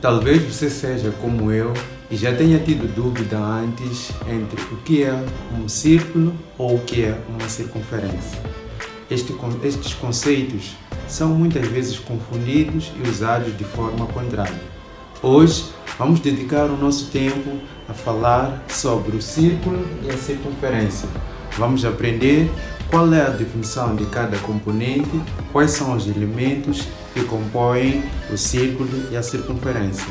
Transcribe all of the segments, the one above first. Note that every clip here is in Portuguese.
Talvez você seja como eu e já tenha tido dúvida antes entre o que é um círculo ou o que é uma circunferência. Estes conceitos são muitas vezes confundidos e usados de forma contrária. Hoje vamos dedicar o nosso tempo a falar sobre o círculo e a circunferência. Vamos aprender qual é a definição de cada componente, quais são os elementos que compõem o círculo e a circunferência.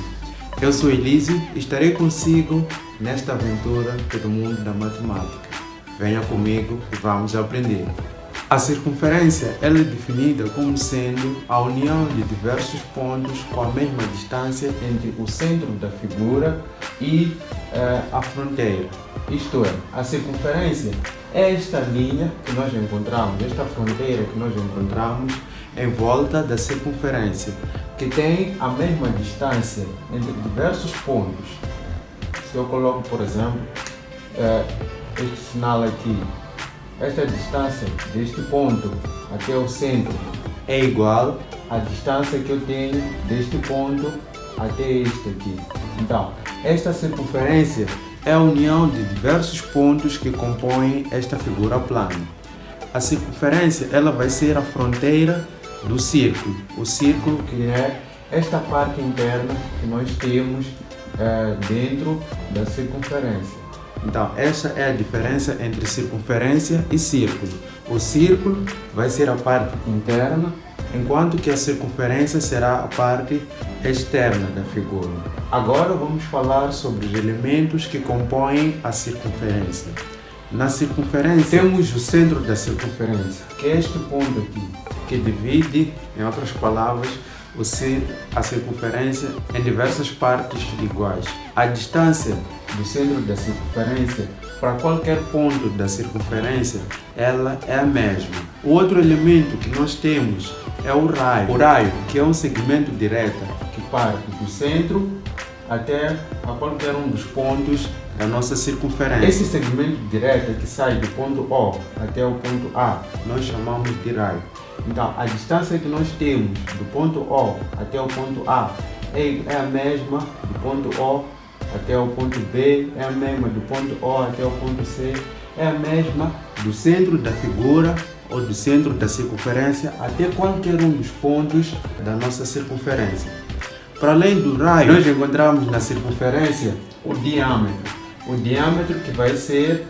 Eu sou Elísio e estarei consigo nesta aventura pelo mundo da matemática. Venha comigo e vamos aprender. A circunferência ela é definida como sendo a união de diversos pontos com a mesma distância entre o centro da figura e a fronteira. Isto é, a circunferência é esta linha que nós encontramos, esta fronteira que nós encontramos em volta da circunferência, que tem a mesma distância entre diversos pontos. Se eu coloco, por exemplo, este sinal aqui, esta distância deste ponto até o centro é igual à distância que eu tenho deste ponto até este aqui. Então, esta circunferência é a união de diversos pontos que compõem esta figura plana. A circunferência ela vai ser a fronteira do círculo. O círculo que é esta parte interna que nós temos dentro da circunferência. Então, essa é a diferença entre circunferência e círculo. O círculo vai ser a parte interna, enquanto que a circunferência será a parte externa da figura. Agora vamos falar sobre os elementos que compõem a circunferência. Na circunferência temos o centro da circunferência, que é este ponto aqui, que divide, em outras palavras, a circunferência em diversas partes iguais. A distância do centro da circunferência para qualquer ponto da circunferência ela é a mesma. O outro elemento que nós temos é o raio. O raio, que é um segmento direto que parte do centro até a qualquer um dos pontos da nossa circunferência. Esse segmento direto que sai do ponto O até o ponto A, nós chamamos de raio. Então, a distância que nós temos do ponto O até o ponto A é a mesma do ponto O até o ponto B, é a mesma do ponto O até o ponto C, é a mesma do centro da figura ou do centro da circunferência até qualquer um dos pontos da nossa circunferência. Para além do raio, nós encontramos na circunferência o diâmetro. O diâmetro que vai ser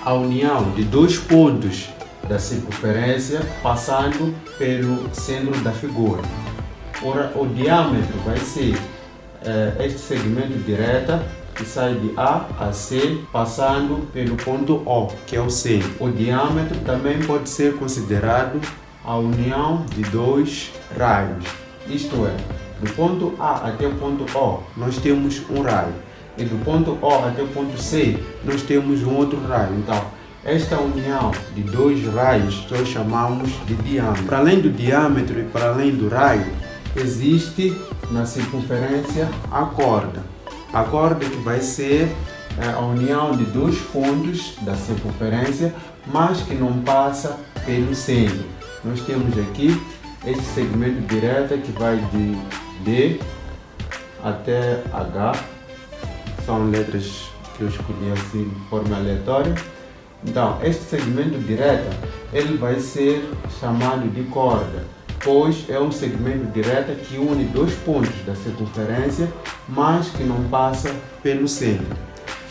a união de dois pontos da circunferência passando pelo centro da figura. O diâmetro vai ser este segmento direto que sai de A a C passando pelo ponto O, que é o centro. O diâmetro também pode ser considerado a união de dois raios. Isto é, do ponto A até o ponto O nós temos um raio e do ponto O até o ponto C nós temos um outro raio. Então, esta união de dois raios nós chamamos de diâmetro. Para além do diâmetro e para além do raio, existe na circunferência a corda. A corda que vai ser a união de dois pontos da circunferência, mas que não passa pelo centro. Nós temos aqui este segmento direto que vai de D até H. São letras que eu escolhi assim de forma aleatória. Então, este segmento direto ele vai ser chamado de corda, pois é um segmento direto que une dois pontos da circunferência, mas que não passa pelo centro.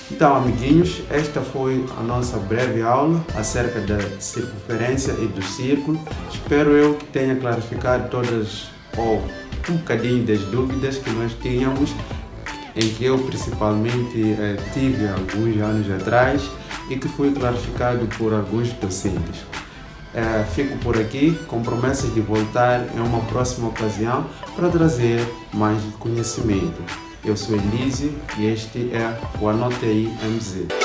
Então, amiguinhos, esta foi a nossa breve aula acerca da circunferência e do círculo. Espero eu que tenha clarificado todas ou um bocadinho das dúvidas que nós tínhamos, em que eu principalmente tive alguns anos atrás e que foi clarificado por alguns docentes. Fico por aqui com promessas de voltar em uma próxima ocasião para trazer mais conhecimento. Eu sou Elísio e este é o Anote aí MZ.